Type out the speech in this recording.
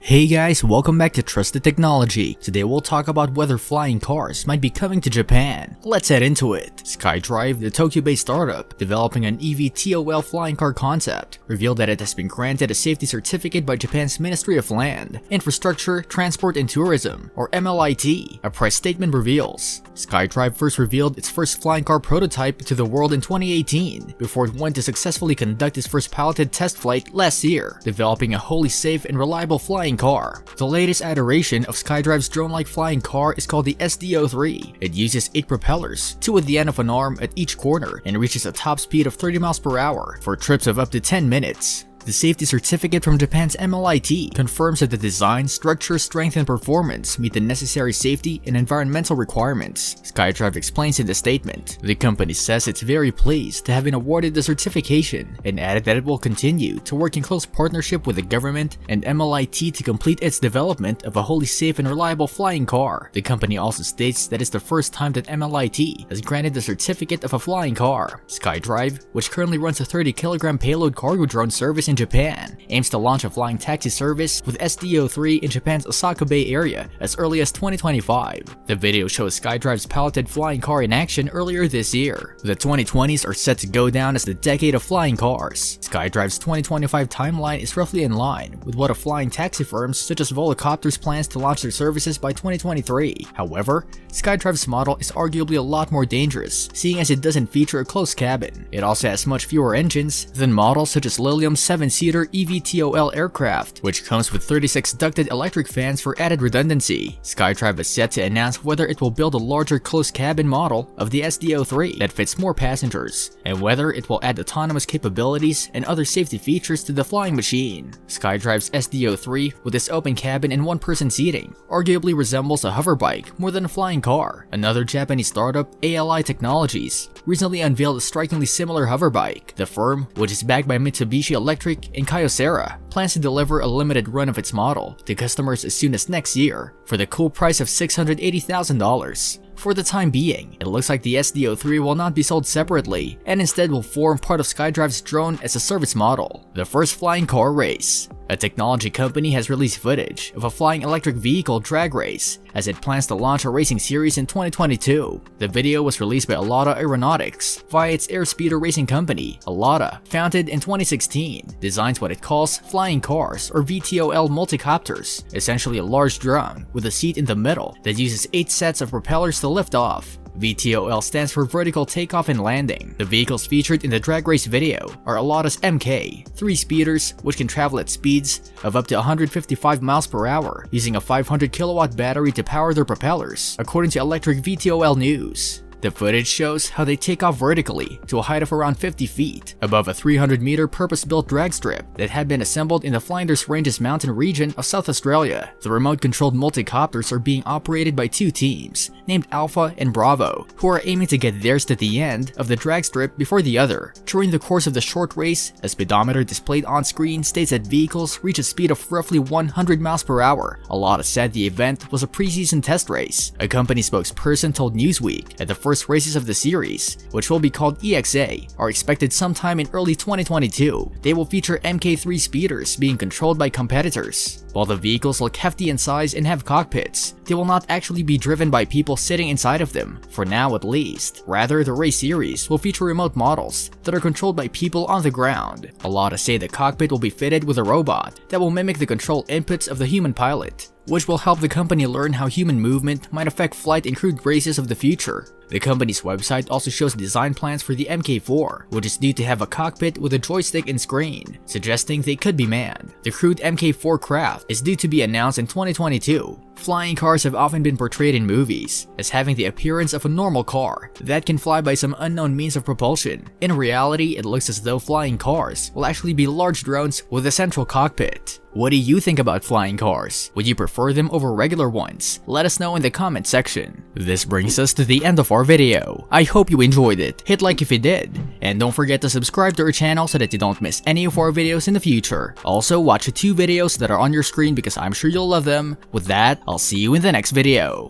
Hey guys, welcome back to Trusted Technology. Today we'll talk about whether flying cars might be coming to Japan. Let's head into it. SkyDrive, the Tokyo-based startup developing an eVTOL flying car concept, revealed that it has been granted a safety certificate by Japan's Ministry of Land, Infrastructure, Transport and Tourism, or MLIT. A press statement reveals, SkyDrive first revealed its first flying car prototype to the world in 2018, before it went to successfully conduct its first piloted test flight last year, developing a wholly safe and reliable flying car. The latest iteration of SkyDrive's drone-like flying car is called the SDO3. It uses 8 propellers, 2 at the end of an arm at each corner, and reaches a top speed of 30 miles per hour for trips of up to 10 minutes. The safety certificate from Japan's MLIT confirms that the design, structure, strength, and performance meet the necessary safety and environmental requirements. SkyDrive explains in the statement. The company says it's very pleased to have been awarded the certification and added that it will continue to work in close partnership with the government and MLIT to complete its development of a wholly safe and reliable flying car. The company also states that it's the first time that MLIT has granted the certificate of a flying car. SkyDrive, which currently runs a 30-kilogram payload cargo drone service in Japan, aims to launch a flying taxi service with SDO3 in Japan's Osaka Bay area as early as 2025. The video shows SkyDrive's piloted flying car in action earlier this year. The 2020s are set to go down as the decade of flying cars. SkyDrive's 2025 timeline is roughly in line with what a flying taxi firms such as Volocopter's plans to launch their services by 2023. However, SkyDrive's model is arguably a lot more dangerous, seeing as it doesn't feature a closed cabin. It also has much fewer engines than models such as Lilium's 7-seater eVTOL aircraft, which comes with 36 ducted electric fans for added redundancy. SkyDrive is yet to announce whether it will build a larger closed cabin model of the SDO3 that fits more passengers, and whether it will add autonomous capabilities and other safety features to the flying machine. SkyDrive's SDO3, with its open cabin and one-person seating, arguably resembles a hoverbike more than a flying car. Another Japanese startup, ALI Technologies, recently unveiled a strikingly similar hoverbike. The firm, which is backed by Mitsubishi Electric and Kyocera, plans to deliver a limited run of its model to customers as soon as next year for the cool price of $680,000. For the time being, it looks like the SDO3 will not be sold separately and instead will form part of SkyDrive's drone as a service model. The first flying car race. A technology company has released footage of a flying electric vehicle drag race as it plans to launch a racing series in 2022. The video was released by Alada Aeronautics via its airspeeder racing company. Alada, founded in 2016, designs what it calls flying cars or VTOL multicopters, essentially a large drone with a seat in the middle that uses 8 sets of propellers to lift off. VTOL stands for Vertical Takeoff and Landing. The vehicles featured in the drag race video are Alada's MK, 3 speeders which can travel at speeds of up to 155 miles per hour using a 500 kilowatt battery to power their propellers, according to Electric VTOL News. The footage shows how they take off vertically to a height of around 50 feet above a 300-meter purpose-built drag strip that had been assembled in the Flinders Ranges mountain region of South Australia. The remote-controlled multicopters are being operated by 2 teams, named Alpha and Bravo, who are aiming to get theirs to the end of the drag strip before the other. During the course of the short race, a speedometer displayed on screen states that vehicles reach a speed of roughly 100 miles per hour. Alada said the event was a pre-season test race. A company spokesperson told Newsweek that the first races of the series, which will be called EXA, are expected sometime in early 2022. They will feature MK3 speeders being controlled by competitors. While the vehicles look hefty in size and have cockpits, they will not actually be driven by people sitting inside of them, for now at least. Rather, the race series will feature remote models that are controlled by people on the ground. Alada say the cockpit will be fitted with a robot that will mimic the control inputs of the human pilot, which will help the company learn how human movement might affect flight in crewed races of the future. The company's website also shows design plans for the MK4, which is due to have a cockpit with a joystick and screen, suggesting they could be manned. The crewed MK4 craft is due to be announced in 2022. Flying cars have often been portrayed in movies as having the appearance of a normal car that can fly by some unknown means of propulsion. In reality, it looks as though flying cars will actually be large drones with a central cockpit. What do you think about flying cars? Would you prefer them over regular ones? Let us know in the comment section. This brings us to the end of our video. I hope you enjoyed it. Hit like if you did. And don't forget to subscribe to our channel so that you don't miss any of our videos in the future. Also, watch the 2 videos that are on your screen because I'm sure you'll love them. With that, I'll see you in the next video.